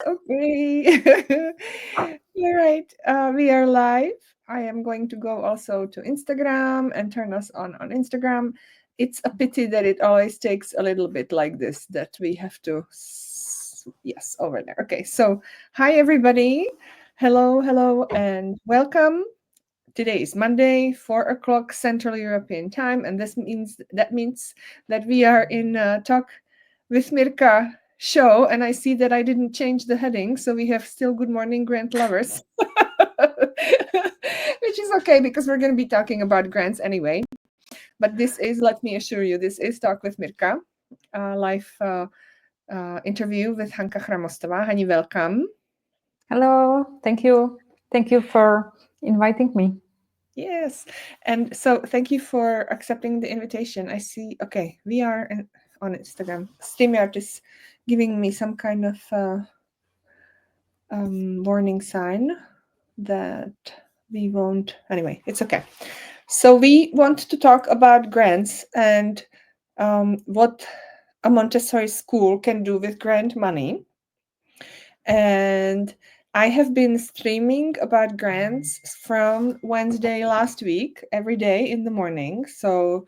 Okay. All right. We are live. I am going to go also to Instagram and turn us on Instagram. It's a pity that it always takes a little bit like this, that we have to. Yes, over there. Okay. So, hi, everybody. Hello, and welcome. Today is Monday, 4 o'clock Central European Time, and this means that we are in Talk with Mirka show, and I see that I didn't change the heading, so we have still Good Morning Grant Lovers, which is okay because we're going to be talking about grants anyway. But this is, let me assure you, this is Talk with Mirka, live interview with Hanka Chramostova. Hani, welcome. Hello, thank you. Thank you for inviting me. Yes. And so thank you for accepting the invitation. I see. Okay, we are on Instagram. StreamYard is giving me some kind of warning sign that we won't. Anyway, it's okay. So we want to talk about grants and what a Montessori school can do with grant money. And I have been streaming about grants from Wednesday last week, every day in the morning. So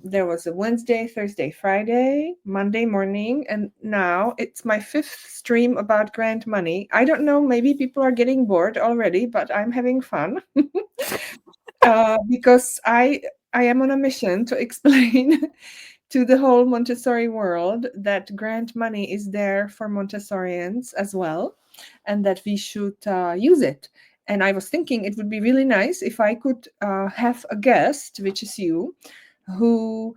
there was a Wednesday, Thursday, Friday, Monday morning, and now it's my fifth stream about grant money. I don't know, maybe people are getting bored already, but I'm having fun because I am on a mission to explain to the whole Montessori world that grant money is there for Montessorians as well, and that we should use it. And I was thinking it would be really nice if I could have a guest, which is you, who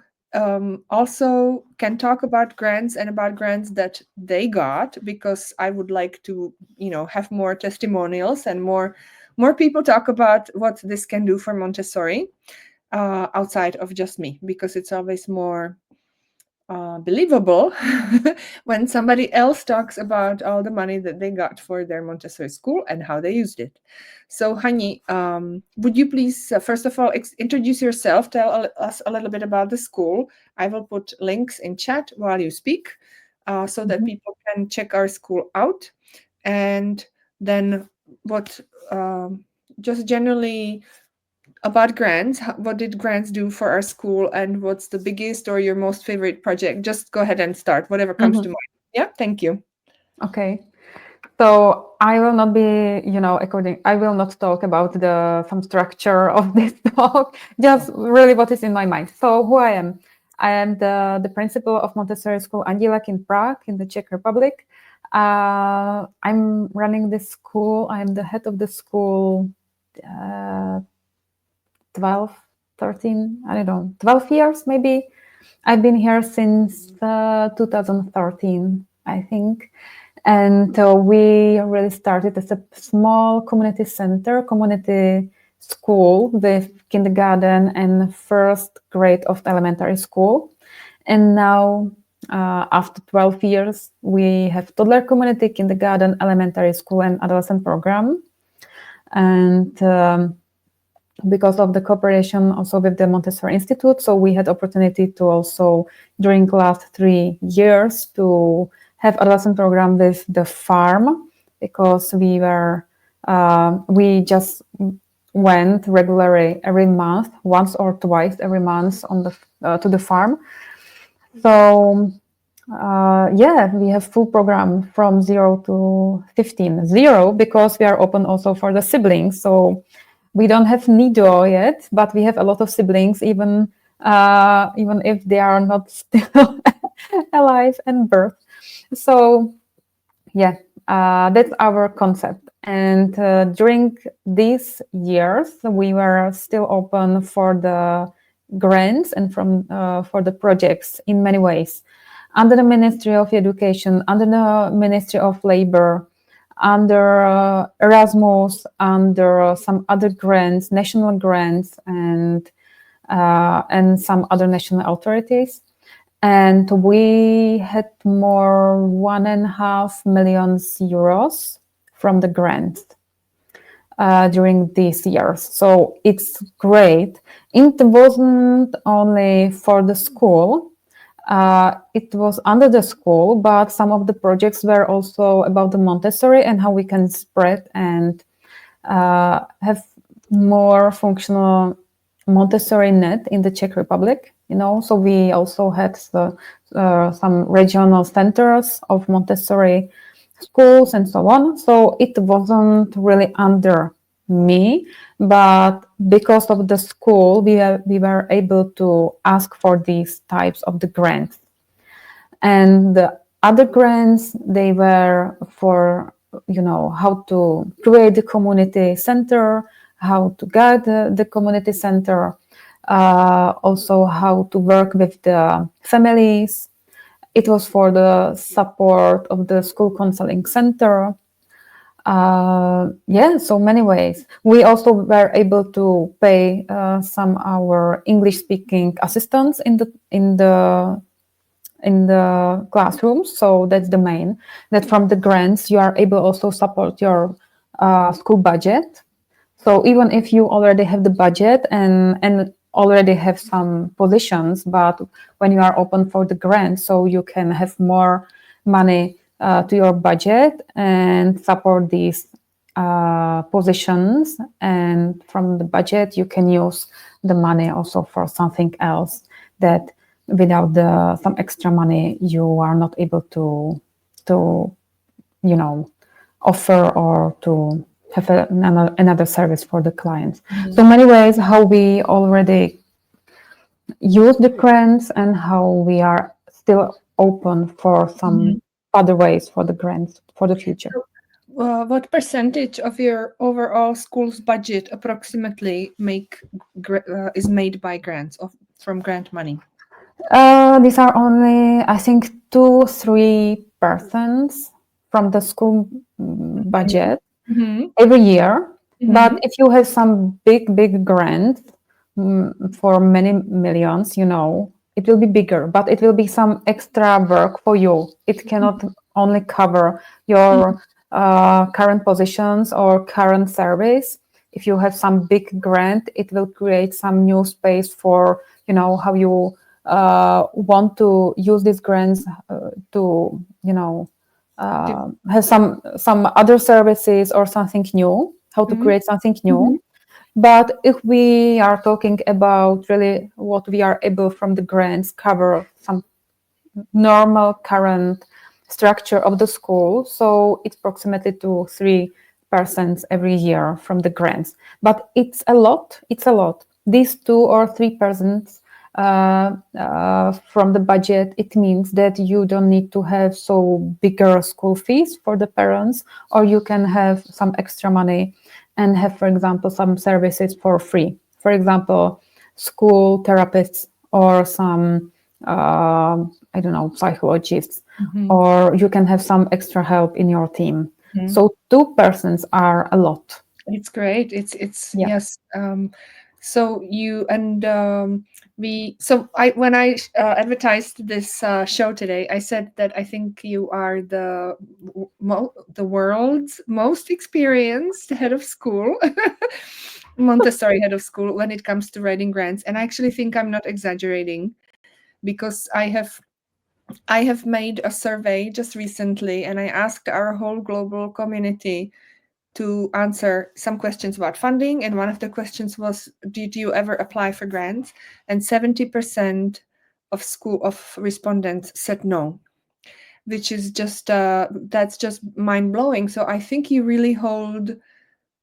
also can talk about grants and about grants that they got, because I would like to, have more testimonials and more people talk about what this can do for Montessori outside of just me, because it's always more believable when somebody else talks about all the money that they got for their Montessori school and how they used it. So, Hani, would you please, first of all, introduce yourself, tell us a little bit about the school. I will put links in chat while you speak so that people can check our school out. And then what, just generally, about grants, what did grants do for our school, and what's the biggest or your most favorite project? Just go ahead and start, whatever comes to mind. Yeah, thank you. Okay. So I will not be, I will not talk about some structure of this talk, just really what is in my mind. So who I am. I am the principal of Montessori School Andílek in Prague, in the Czech Republic. I'm running this school. I'm the head of the school 12, 13, I don't know, 12 years maybe. I've been here since 2013, I think. And we really started as a small community center, community school with kindergarten and first grade of elementary school. And now, after 12 years, we have toddler community, kindergarten, elementary school, and adolescent program. And because of the cooperation also with the Montessori Institute, so we had opportunity to also, during the last 3 years, to have adolescent program with the farm, because we just went regularly every month, once or twice every month to the farm. So we have full program from 0 to 15. 0 because we are open also for the siblings. So we don't have Nido yet, but we have a lot of siblings, even if they are not still alive and birth. So that's our concept. And during these years, we were still open for the grants and for the projects in many ways. Under the Ministry of Education, under the Ministry of Labor, under Erasmus, under some other grants, national grants, and some other national authorities. And we had more 1.5 million euros from the grant during these years. So it's great. It wasn't only for the school. It was under the school, but some of the projects were also about the Montessori and how we can spread and have more functional Montessori net in the Czech Republic. So we also had some regional centers of Montessori schools and so on. So it wasn't really under me, but because of the school, we were able to ask for these types of the grants. And the other grants, they were for, how to create the community center, how to guide the community center, also how to work with the families. It was for the support of the school counseling center. So many ways. We also were able to pay some our English speaking assistants in the classrooms. So that's the main, that from the grants you are able also support your school budget. So even if you already have the budget and already have some positions, but when you are open for the grant, so you can have more money to your budget and support these positions, and from the budget you can use the money also for something else that without some extra money you are not able to offer or to have another service for the clients. So many ways how we already use the grants and how we are still open for some other ways for the grants for the future. What percentage of your overall school's budget approximately is made by grants from grant money? These are only, I think, 2-3% from the school budget every year. But if you have some big grants for many millions, it will be bigger, but it will be some extra work for you. It cannot only cover your current positions or current service. If you have some big grant, it will create some new space for, how you want to use these grants to, have some other services or something new, how to create something new. But if we are talking about really what we are able from the grants cover some normal current structure of the school, so it's approximately 2-3% every year from the grants. But it's a lot. These 2 or 3% from the budget, it means that you don't need to have so bigger school fees for the parents, or you can have some extra money and have, for example, some services for free. For example, school therapists or some, psychologists, or you can have some extra help in your team. So 2% are a lot. It's great. Yes. So you and when I advertised this show today, I said that I think you are the world's most experienced head of school, Montessori head of school, when it comes to writing grants. And I actually think I'm not exaggerating, because I have made a survey just recently, and I asked our whole global community to answer some questions about funding. And one of the questions was, did you ever apply for grants? And 70% of respondents said no, which is just that's just mind-blowing. So I think you really hold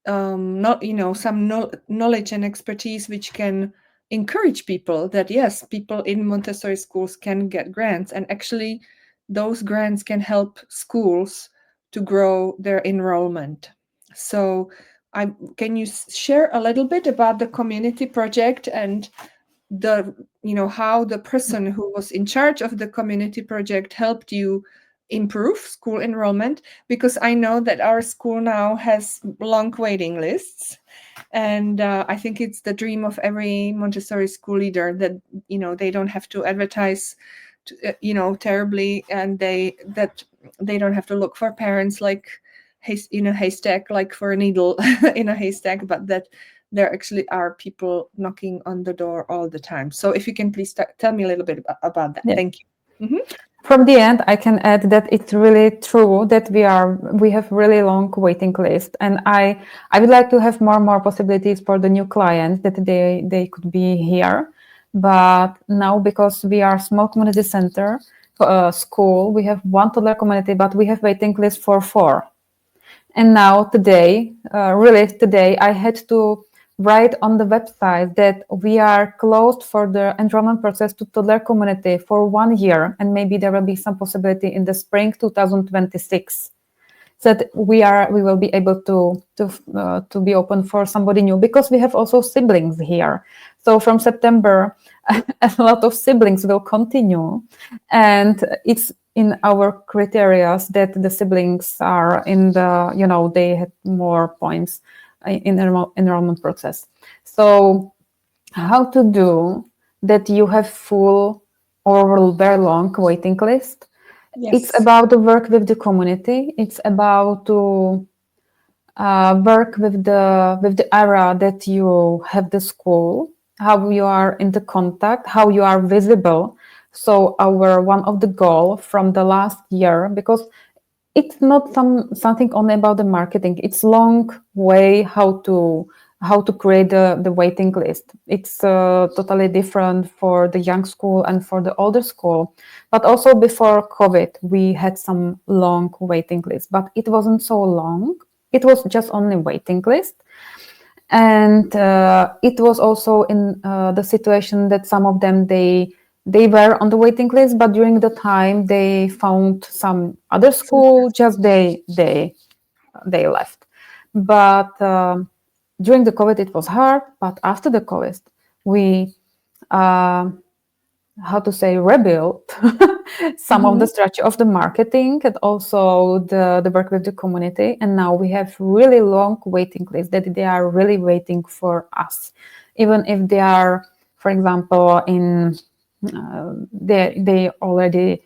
some knowledge and expertise which can encourage people that yes, people in Montessori schools can get grants, and actually those grants can help schools to grow their enrollment. So can you share a little bit about the community project and how the person who was in charge of the community project helped you improve school enrollment? Because I know that our school now has long waiting lists, and I think it's the dream of every Montessori school leader that they don't have to advertise terribly, and they don't have to look for parents like in a haystack, like for a needle in a haystack, but that there actually are people knocking on the door all the time. So if you can please tell me a little bit about that. Yeah. Thank you. Mhm. From the end, I can add that it's really true that we have really long waiting list, and I would like to have more possibilities for the new clients that they could be here. But now, because we are small community center school, we have one toddler community, but we have waiting list for 4. And now today, really today, I had to write on the website that we are closed for the enrollment process to toddler community for 1 year, and maybe there will be some possibility in the spring 2026 that we will be able to be open for somebody new, because we have also siblings here. So from September, a lot of siblings will continue, and it's in our criteria that the siblings are in the, they had more points in enrollment process. So how to do that you have full or very long waiting list? It's Yes. about to work with the community. It's about to work with the area that you have the school, how you are in the contact, how you are visible. So our one of the goal from the last year, because it's not something only about the marketing. It's long way how to create the waiting list. It's totally different for the young school and for the older school. But also before COVID, we had some long waiting list, but it wasn't so long. It was just only waiting list. And it was also in the situation that some of them they were on the waiting list, but during the time they found some other school, just they left. But during the COVID it was hard, but after the COVID we uh, how to say rebuilt some of the Mhm. structure of the marketing and also the work with the community, and now we have really long waiting lists that they are really waiting for us, even if they are, for example, in they already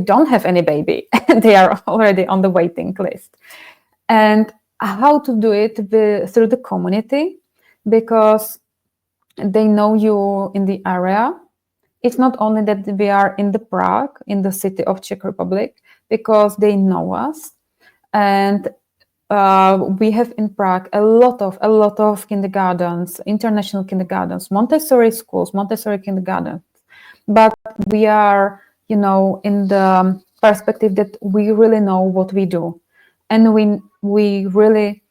don't have any baby and they are already on the waiting list. And how to do it through the community, because they know you in the area. It's not only that we are in the Prague, in the city of Czech Republic, because they know us, and we have in Prague a lot of kindergartens, international kindergartens, Montessori schools, Montessori kindergartens. But we are, in the perspective that we really know what we do, and we really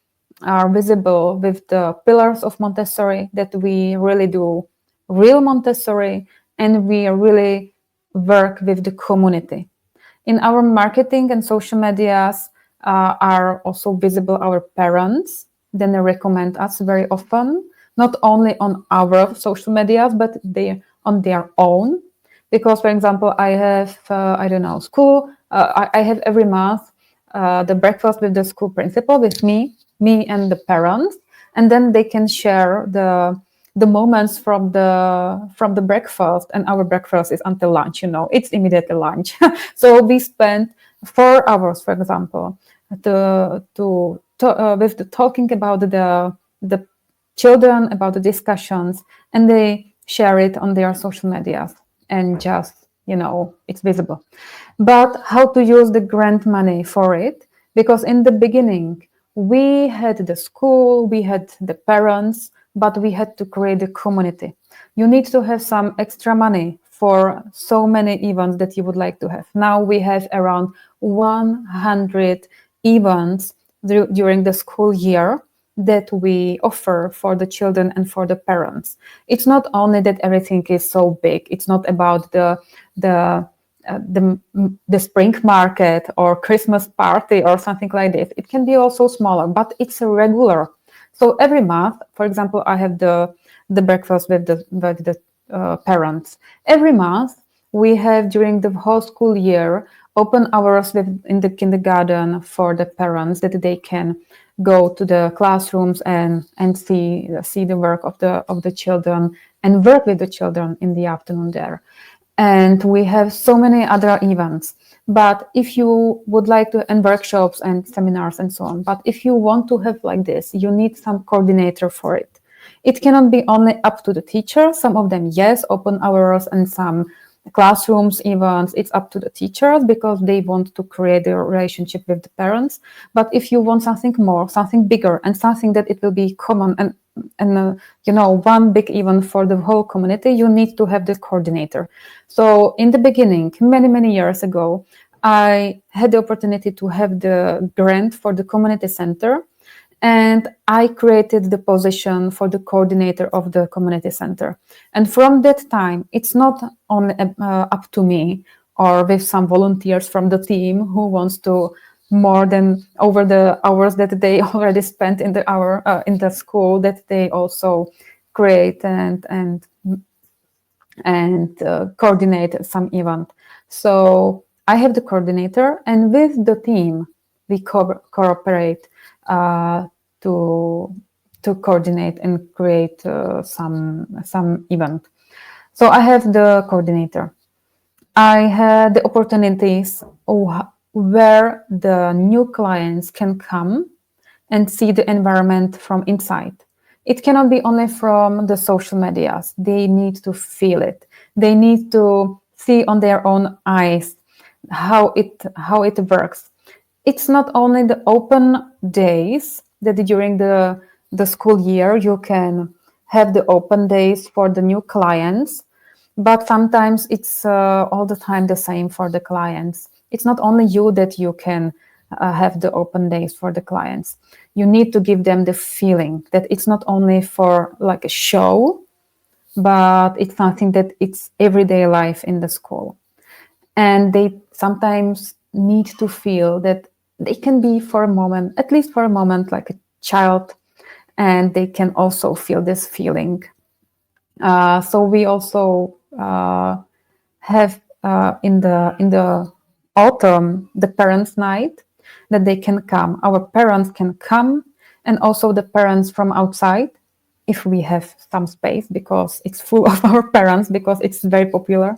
are visible with the pillars of Montessori, that we really do real Montessori, and we really work with the community. In our marketing and social medias are also visible our parents. Then they recommend us very often, not only on our social medias, but they on their own. Because, for example, I have, I don't know, school. I have every month the breakfast with the school principal with me and the parents, and then they can share the moments from the breakfast, and our breakfast is until lunch. It's immediately lunch. So we spend 4 hours, for example, with the talking about the children, about the discussions, and they share it on their social medias, and just it's visible. But how to use the grant money for it? Because in the beginning we had the school, we had the parents, but we had to create a community. You need to have some extra money for so many events that you would like to have. Now we have around 100 events during the school year that we offer for the children and for the parents. It's not only that everything is so big. It's not about the the spring market or Christmas party or something like this. It can be also smaller, but it's a regular. So every month, for example, I have the breakfast with the parents. Every month we have, during the whole school year, open hours in the kindergarten for the parents, that they can go to the classrooms and see the work of the children and work with the children in the afternoon there. And we have so many other events. But if you would like to, and workshops and seminars and so on, but if you want to have like this, you need some coordinator for it. It cannot be only up to the teacher. Some of them, yes, open hours, and some classrooms events, it's up to the teachers because they want to create a relationship with the parents. But if you want something more, something bigger, and something that it will be common and one big event for the whole community, you need to have the coordinator. So in the beginning, many years ago, I had the opportunity to have the grant for the community center, and I created the position for the coordinator of the community center. And from that time, it's not only up to me or with some volunteers from the team who wants to more than over the hours that they already spent in the school, that they also create and coordinate some event. So I have the coordinator, and with the team we cooperate uh, to coordinate and create some event. So I have the coordinator. I had the opportunities where the new clients can come and see the environment from inside. It cannot be only from the social medias. They need to feel it. They need to see on their own eyes how it works. It's not only the open days that during the school year you can have the open days for the new clients, but sometimes it's all the time the same for the clients. It's not only you that you can have the open days for the clients. You need to give them the feeling that it's not only for like a show, but it's something that it's everyday life in the school. And they sometimes need to feel that they can be for a moment, at least for a moment, like a child, and they can also feel this feeling. So we also have in the autumn the parents' night, that they can come. Our parents can come, and also the parents from outside, if we have some space, because it's full of our parents, because it's very popular.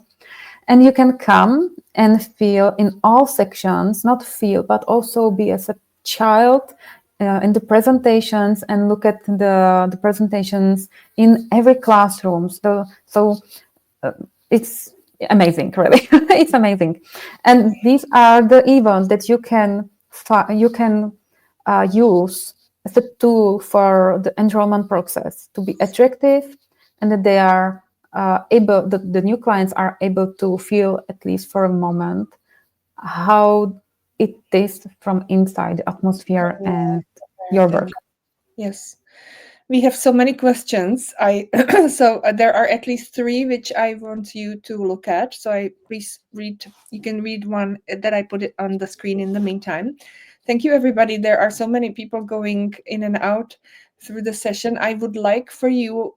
And you can come and feel in all sections, not feel, but also be as a child in the presentations, and look at the presentations in every classroom. So it's amazing, really. It's amazing. And these are the events that you can use as a tool for the enrollment process to be attractive, and that they are the new clients are able to feel, at least for a moment, how it is from inside the atmosphere and your And work. yes, we have so many questions. I so there are at least three which I want you to look at. So I please read. You can read one that I put it on the screen in the meantime. Thank you, everybody. There are so many people going in and out through the session. I would like for you,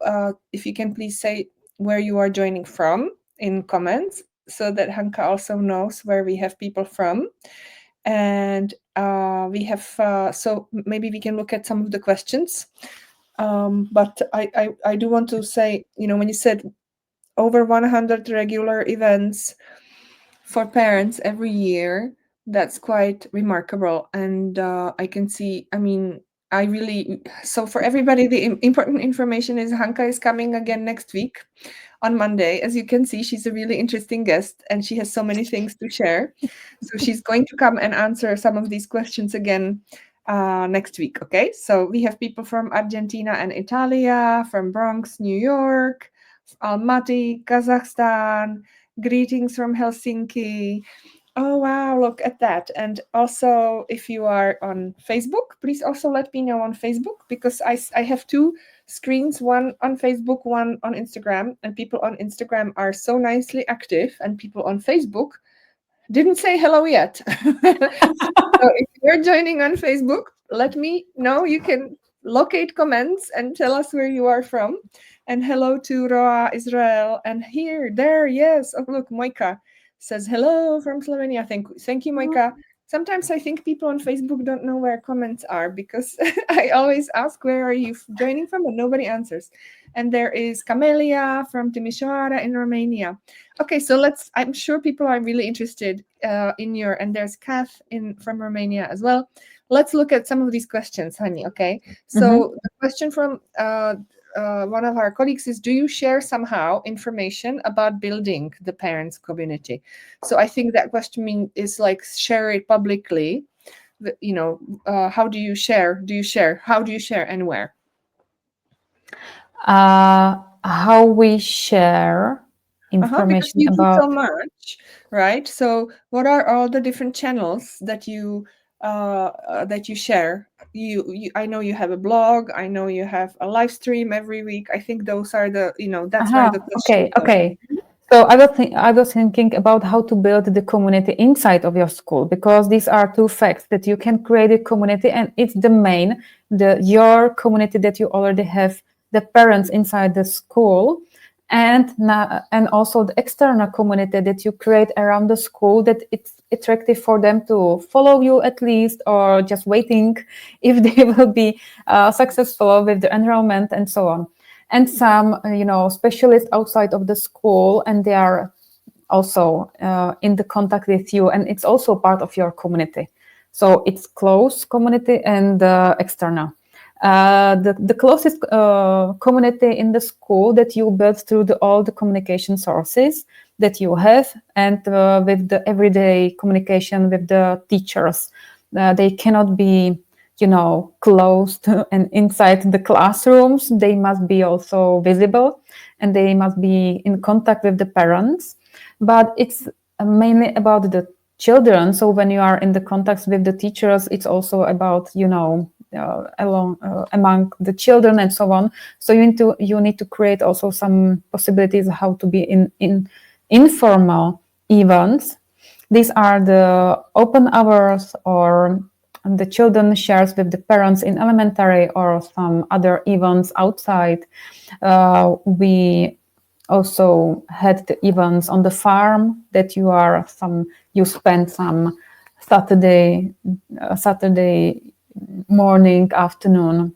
if you can please say where you are joining from in comments, so that Hanka also knows where we have people from. And we have so maybe we can look at some of the questions. But I do want to say, when you said over 100 regular events for parents every year, that's quite remarkable. And I can see, I really, so for everybody, the important information is Hanka is coming again next week on Monday. As you can see, she's a really interesting guest and she has so many things to share. So she's going to come and answer some of these questions again next week. Okay, so we have people from Argentina and Italia, from Bronx, New York, Almaty, Kazakhstan. Greetings from Helsinki. Oh, wow, look at that. And also, if you are on Facebook, please also let me know on Facebook, because I have two screens, one on Facebook, one on Instagram. And people on Instagram are so nicely active, and people on Facebook didn't say hello yet. So if you're joining on Facebook, let me know. You can locate comments and tell us where you are from. And hello to Roa, Israel. And here, there, yes. Oh, look, Moika says hello from Slovenia. Thank you, Moika. Sometimes I think people on Facebook don't know where comments are, because I always ask, where are you joining from? But nobody answers. And there is Camelia from Timișoara in Romania. Okay, so I'm sure people are really interested in and there's Kath from Romania as well. Let's look at some of these questions, honey, okay? So the question from one of our colleagues is, do you share somehow information about building the parents community? So I think that question is like, share it publicly. How do you share? How do you share and where? How we share Because information you do about. so much, right? So what are all the different channels that you share? I know you have a blog. I know you have a live stream every week. I think those are that's where the question Okay, goes. okay. So I was thinking about how to build the community inside of your school, because these are two facts that you can create a community, and it's the main, your community that you already have, the parents inside the school, and also the external community that you create around the school, that it's attractive for them to follow you at least, or just waiting if they will be successful with the enrollment and so on. And some specialists outside of the school, and they are also in the contact with you, and it's also part of your community. So it's close community and external. The closest community in the school that you build through all the communication sources that you have, and with the everyday communication with the teachers. They cannot be closed and inside the classrooms. They must be also visible, and they must be in contact with the parents. But it's mainly about the children. So when you are in the contacts with the teachers, it's also about among the children and so on. So you need to create also some possibilities how to be in informal events. These are the open hours, or the children shares with the parents in elementary, or some other events outside. We also had the events on the farm that you spend some Saturday morning, afternoon,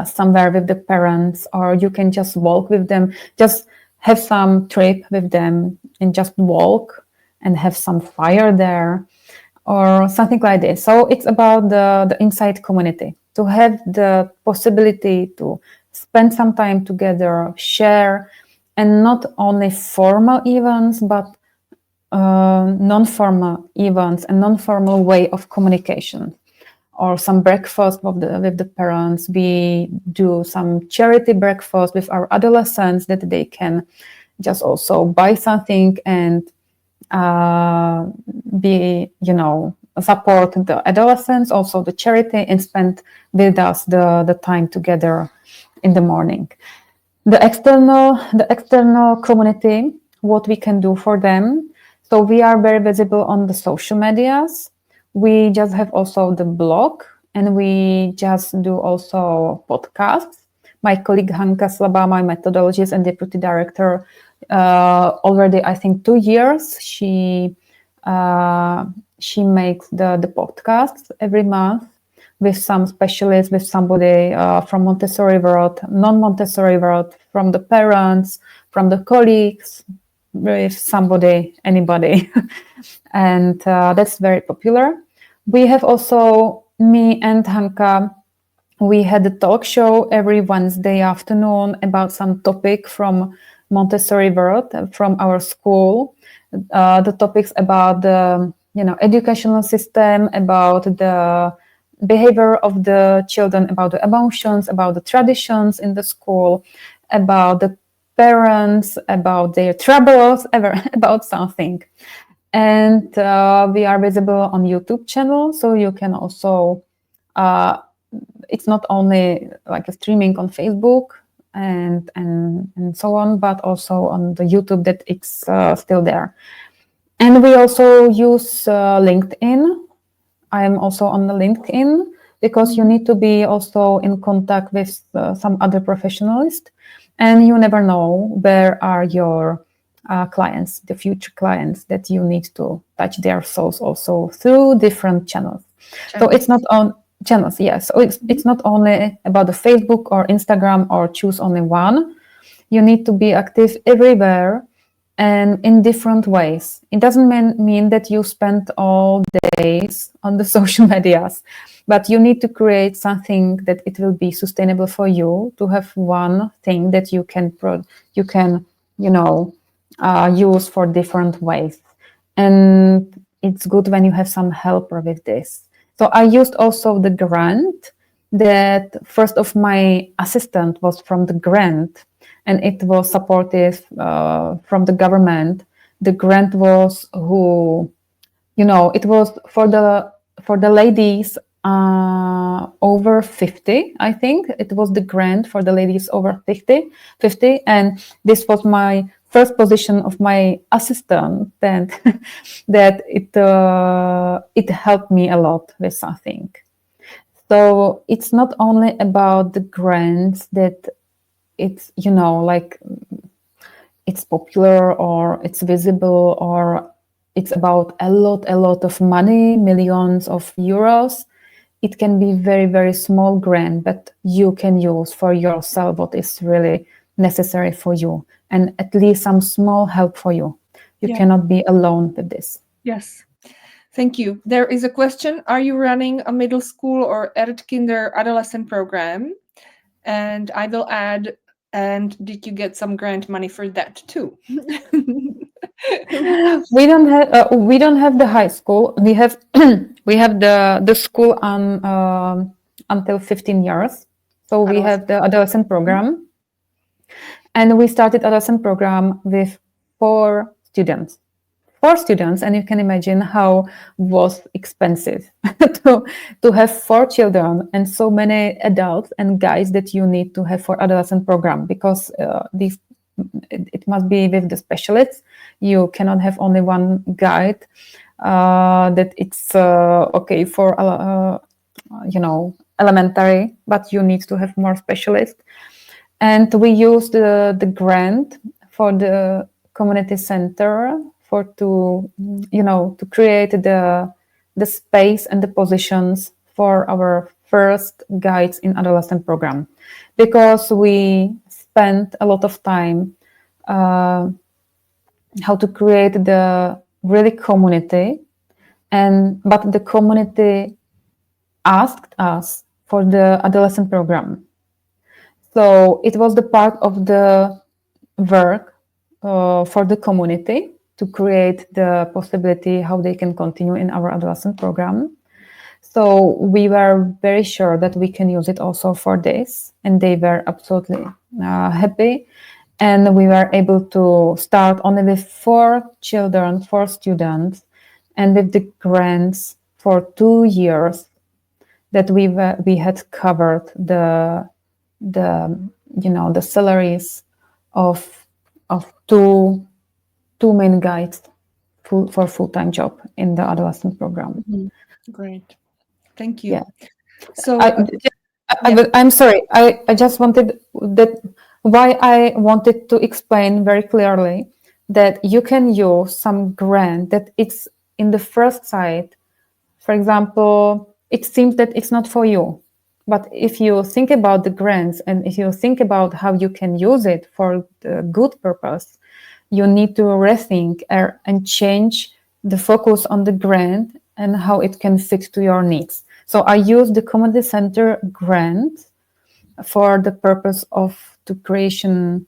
somewhere with the parents, or you can just walk with them, just have some trip with them and just walk and have some fire there, or something like this. So it's about the inside community, to have the possibility to spend some time together, share, and not only formal events, but non-formal events and non-formal way of communication, or some breakfast with the parents. We do some charity breakfast with our adolescents, that they can just also buy something and support the adolescents, also the charity, and spend with us the time together in the morning. The external community, what we can do for them. So we are very visible on the social medias. We just have also the blog, and we just do also podcasts. My colleague Hanka Chramostova, my methodologist and deputy director, already I think 2 years, she makes the podcasts every month with some specialist, with somebody from Montessori world, non-Montessori world, from the parents, from the colleagues, with somebody, anybody. And that's very popular. We have also, me and Hanka, we had a talk show every Wednesday afternoon about some topic from Montessori world, from our school. The topics about the educational system, about the behavior of the children, about the emotions, about the traditions in the school, about the parents, about their troubles, about something. And we are visible on YouTube channel, so you can also, it's not only like a streaming on Facebook and so on, but also on the YouTube, that it's still there. And we also use LinkedIn. I am also on the LinkedIn, because you need to be also in contact with some other professionals, and you never know where are your clients, the future clients, that you need to touch their souls also through different channels. So it's not on channels, yes. So it's not only about the Facebook or Instagram, or choose only one. You need to be active everywhere, and in different ways. It doesn't mean that you spend all days on the social medias, but you need to create something that it will be sustainable for you, to have one thing that you can use for different ways. And it's good when you have some helper with this. So I used also the grant that first of my assistant was from the grant, and it was supportive from the government. The grant was it was for the ladies over 50. I think it was the grant for the ladies over 50, and this was my first position of my assistant, and that it helped me a lot with something. So it's not only about the grants that it's like it's popular or it's visible or it's about a lot of money, millions of euros. It can be very, very small grant, but you can use for yourself what is really necessary for you, and at least some small help for you. You cannot be alone with this. Yes. Thank you. There is a question. Are you running a middle school or Kinder adolescent program? And I will add, and did you get some grant money for that too? We don't have the high school. We have we have the school on until 15 years. So we have the adolescent program, and we started adolescent program with 4 students. 4 students, and you can imagine how was expensive to have 4 children and so many adults and guys that you need to have for adolescent program, because it must be with the specialists. You cannot have only one guide that it's okay for elementary, but you need to have more specialists. And we used the grant for the community center to create the space and the positions for our first guides in adolescent program, because we spent a lot of time how to create the really community, but the community asked us for the adolescent program. So it was the part of the work for the community to create the possibility how they can continue in our adolescent program. So we were very sure that we can use it also for this, and they were absolutely happy. And we were able to start only with 4 children, 4 students, and with the grants for 2 years that we had covered the salaries of two main guides for full-time job in the adolescent program. Great, thank you. Yeah. So I'm sorry. I just wanted that. Why I wanted to explain very clearly that you can use some grant that it's in the first sight. For example, it seems that it's not for you. But if you think about the grants and if you think about how you can use it for the good purpose, you need to rethink and change the focus on the grant and how it can fit to your needs. So I use the community center grant for the purpose of the creation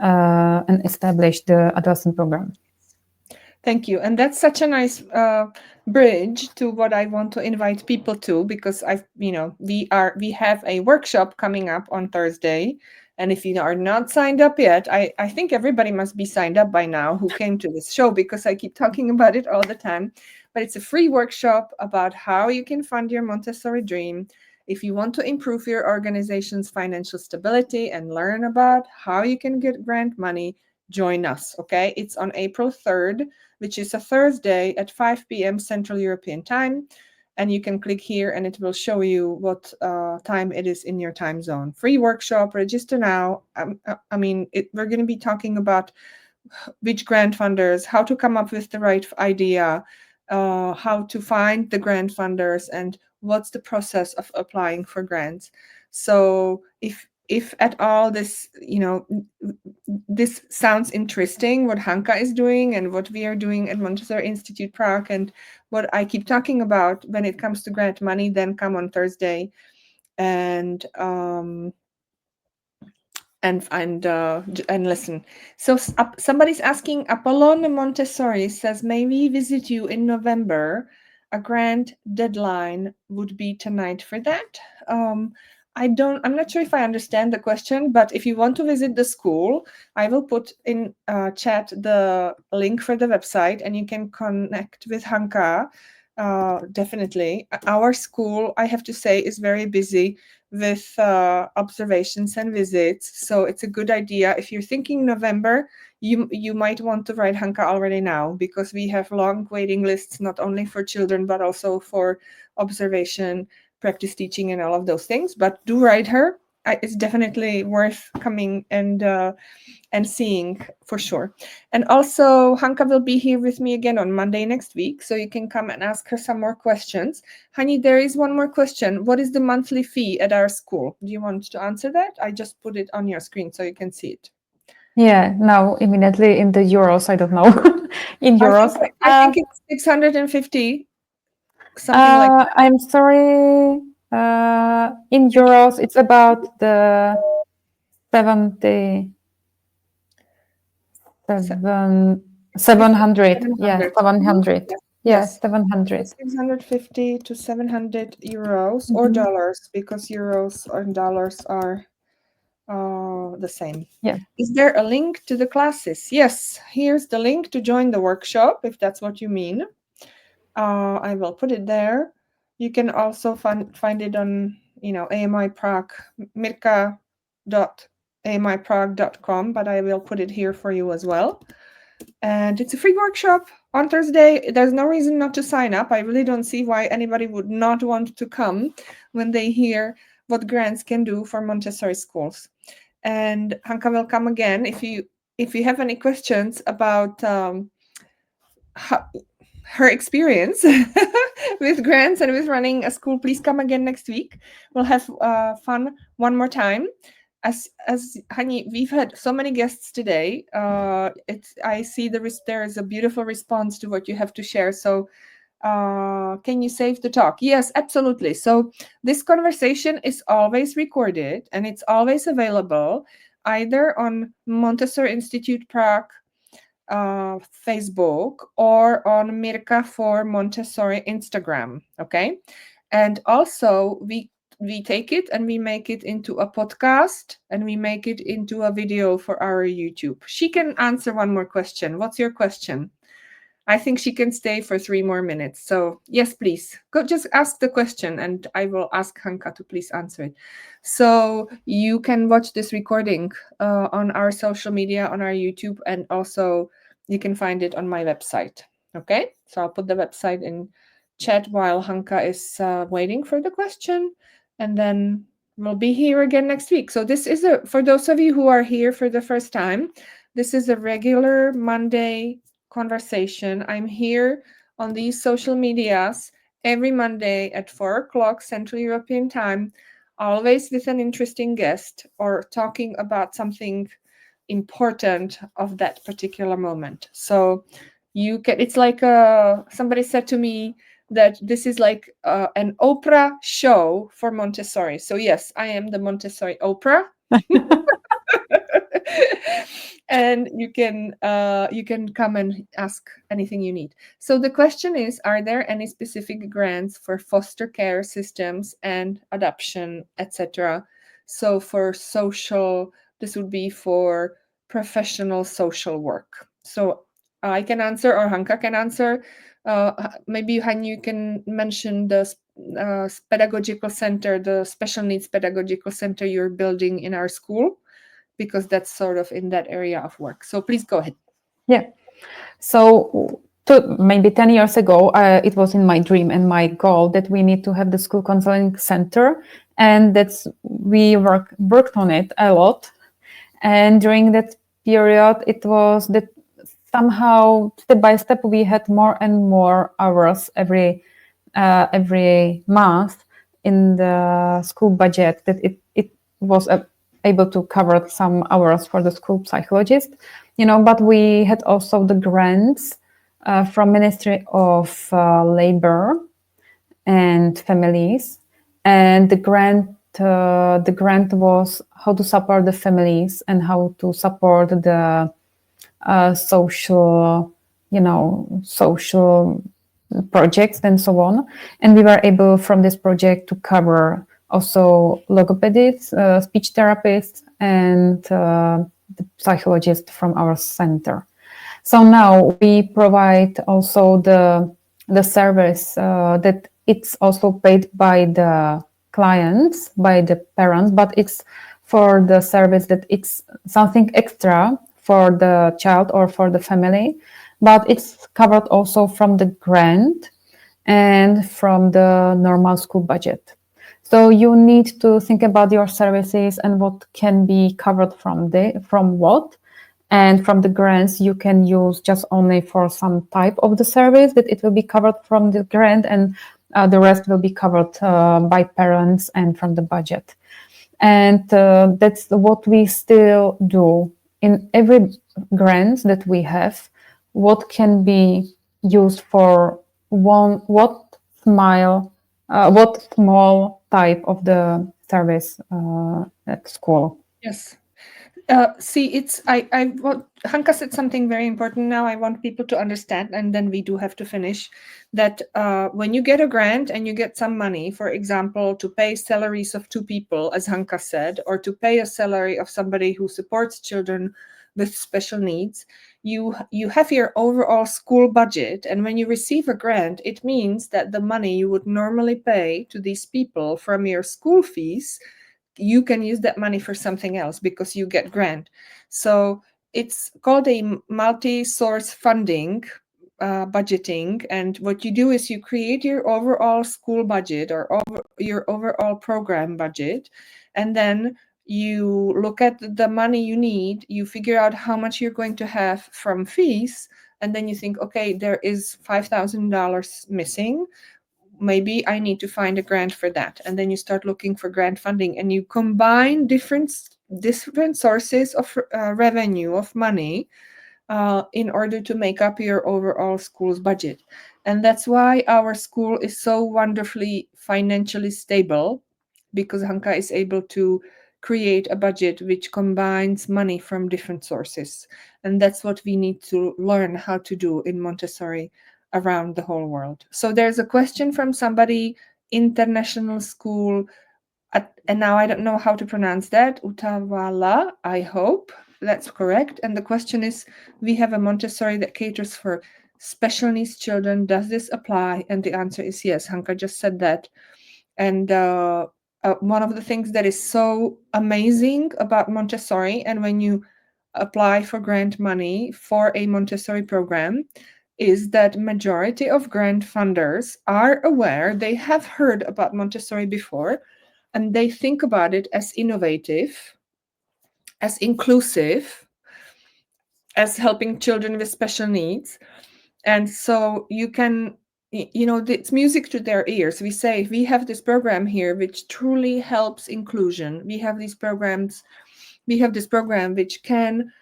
and establish the adolescent program. Thank you. And that's such a nice bridge to what I want to invite people to, because we have a workshop coming up on Thursday. And if you are not signed up yet, I think everybody must be signed up by now who came to this show, because I keep talking about it all the time. But it's a free workshop about how you can fund your Montessori dream. If you want to improve your organization's financial stability and learn about how you can get grant money, join us, okay? It's on April 3rd, which is a Thursday at 5 p.m. Central European Time. And you can click here and it will show you what time it is in your time zone. Free workshop, register now. We're going to be talking about which grant funders, how to come up with the right idea, how to find the grant funders, and what's the process of applying for grants. So if if at all this, this sounds interesting, what Hanka is doing and what we are doing at Montessori Institute Prague and what I keep talking about when it comes to grant money, then come on Thursday and listen. So somebody's asking, Apollon Montessori says, may we visit you in November? A grant deadline would be tonight for that. I'm not sure if I understand the question, but if you want to visit the school, I will put in chat the link for the website and you can connect with Hanka. Definitely. Our school, I have to say, is very busy with observations and visits. So it's a good idea. If you're thinking November, you might want to write Hanka already now, because we have long waiting lists, not only for children, but also for observation, practice teaching, and all of those things. But do write her. It's definitely worth coming and seeing for sure. And also, Hanka will be here with me again on Monday next week, so you can come and ask her some more questions. Hani, there is one more question. What is the monthly fee at our school? Do you want to answer that? I just put it on your screen so you can see it. Yeah, now immediately in the euros, I don't know. In euros. I think it's 650, something like that. I'm sorry. In euros, it's about the 70, 700. Yeah, 700. Yes. 700. 650 to 700 euros or dollars, because euros and dollars are the same. Yeah. Is there a link to the classes? Yes, here's the link to join the workshop, if that's what you mean. I will put it there. You can also find it on, AMI Prague, mirka.amiprague.com, but I will put it here for you as well. And it's a free workshop on Thursday. There's no reason not to sign up. I really don't see why anybody would not want to come when they hear what grants can do for Montessori schools. And Hanka will come again. If you have any questions about her experience with grants and with running a school, please come again next week. We'll have fun one more time. As Hani, we've had so many guests today. I see there is a beautiful response to what you have to share. So can you save the talk? Yes, absolutely. So this conversation is always recorded and it's always available either on Montessori Institute Prague Facebook or on Mirka for Montessori Instagram. Okay. And also we take it and we make it into a podcast and we make it into a video for our YouTube. She can answer one more question. What's your question? I think she can stay for 3 more minutes. So yes, please go, just ask the question and I will ask Hanka to please answer it. So you can watch this recording on our social media, on our YouTube, and also you can find it on my website. Okay, so I'll put the website in chat while Hanka is waiting for the question, and then we'll be here again next week. So this is for those of you who are here for the first time, this is a regular Monday conversation. I'm here on these social medias every Monday at 4 o'clock Central European Time, always with an interesting guest or talking about something important of that particular moment. So it's like somebody said to me that this is like an Oprah show for Montessori. So yes, I am the Montessori Oprah. And you can come and ask anything you need. So the question is, are there any specific grants for foster care systems and adoption, etc.? So for social, this would be for professional social work. So I can answer, or Hanka can answer. Maybe Han, you can mention the pedagogical center, the special needs pedagogical center you're building in our school, because that's sort of in that area of work. So please go ahead. Yeah. So maybe 10 years ago, it was in my dream and my goal that we need to have the school counseling center, and we worked on it a lot. And during that period, it was that somehow step by step we had more and more hours every month in the school budget. That it was a able to cover some hours for the school psychologist, but we had also the grants from Ministry of Labor and Families, and the grant was how to support the families and how to support the social projects and so on. And we were able from this project to cover also logopedists, speech therapists, and the psychologist from our center. So now we provide also the service that it's also paid by the clients, by the parents, but it's for the service that it's something extra for the child or for the family, but it's covered also from the grant and from the normal school budget. So you need to think about your services and what can be covered from what, and from the grants you can use just only for some type of the service that it will be covered from the grant, and the rest will be covered by parents and from the budget. And that's what we still do in every grant that we have. What can be used for what small type of the service at school. Yes. See, Hanka said something very important now. I want people to understand, and then we do have to finish that when you get a grant and you get some money, for example, to pay salaries of two people, as Hanka said, or to pay a salary of somebody who supports children with special needs, you have your overall school budget. And when you receive a grant, it means that the money you would normally pay to these people from your school fees, you can use that money for something else because you get grant. So it's called a multi-source funding budgeting. And what you do is you create your overall school budget or your overall program budget, and then you look at the money you need, you figure out how much you're going to have from fees, and then you think, okay, there is $5,000 missing, maybe I need to find a grant for that. And then you start looking for grant funding, and you combine different sources of revenue, of money, in order to make up your overall school's budget. And that's why our school is so wonderfully financially stable, because Hanka is able to create a budget which combines money from different sources. And that's what we need to learn how to do in Montessori around the whole world. So there's a question from somebody, international school, and now I don't know how to pronounce that, Utavala, I hope that's correct. And the question is, we have a Montessori that caters for special needs children. Does this apply? And the answer is yes. Hanka just said that. And one of the things that is so amazing about Montessori, and when you apply for grant money for a Montessori program, is that majority of grant funders are aware, they have heard about Montessori before, and they think about it as innovative, as inclusive, as helping children with special needs. And so you can, it's music to their ears. We say, we have this program here which truly helps inclusion. We have this program which can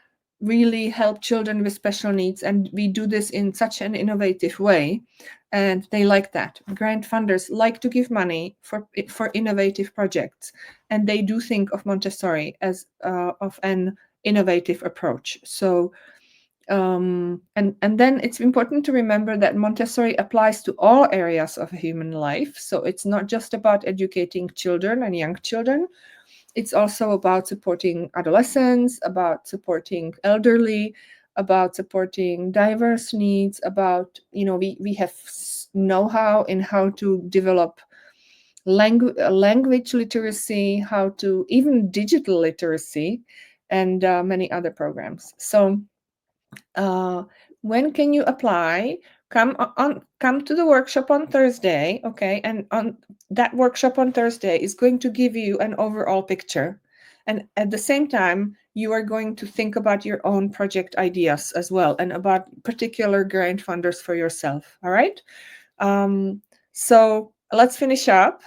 really help children with special needs, and we do this in such an innovative way, and they like that. Grant funders like to give money for innovative projects, and they do think of Montessori as of an innovative approach. So and then it's important to remember that Montessori applies to all areas of human life. So it's not just about educating children and young children. It's also about supporting adolescents, about supporting elderly, about supporting diverse needs, about, we have know-how in how to develop language literacy, how to even digital literacy, and many other programs. So when can you apply? Come to the workshop on Thursday, okay? And on that workshop on Thursday is going to give you an overall picture. And at the same time, you are going to think about your own project ideas as well, and about particular grant funders for yourself, all right? So let's finish up.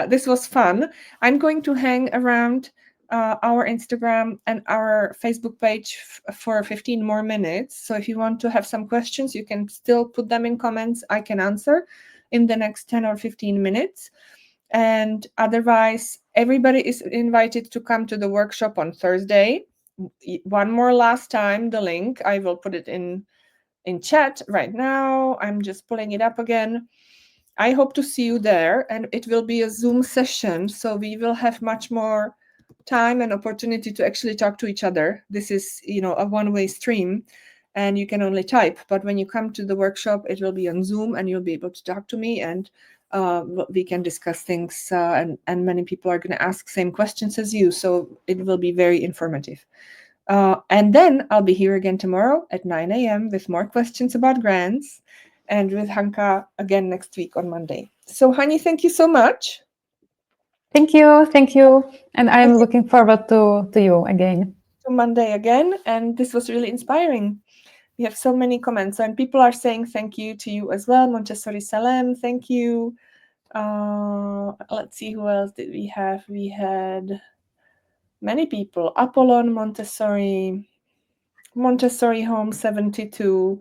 This was fun. I'm going to hang around our Instagram and our Facebook page for 15 more minutes. So if you want to have some questions, you can still put them in comments. I can answer in the next 10 or 15 minutes. And otherwise, everybody is invited to come to the workshop on Thursday. One more last time, the link, I will put it in chat right now. I'm just pulling it up again. I hope to see you there, and it will be a Zoom session, so we will have much more time and opportunity to actually talk to each other. This is, a one-way stream, and you can only type. But when you come to the workshop, it will be on Zoom, and you'll be able to talk to me, and we can discuss things. And many people are going to ask same questions as you, so it will be very informative. And then I'll be here again tomorrow at 9 a.m. with more questions about grants, and with Hanka again next week on Monday. So, Hani, thank you so much. Thank you. And I'm looking forward to you again. To Monday again, and this was really inspiring. We have so many comments, and people are saying thank you to you as well. Montessori Salem, thank you. Let's see, who else did we have? We had many people. Apollon Montessori Home 72.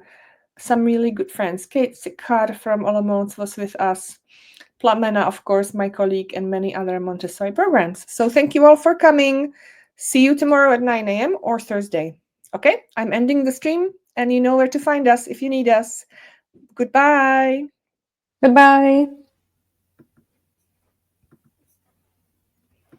Some really good friends. Kate Sikar from Olomouc was with us. Plamena, of course, my colleague, and many other Montessori programs. So thank you all for coming. See you tomorrow at 9 a.m. or Thursday. Okay, I'm ending the stream, and you know where to find us if you need us. Goodbye. Goodbye.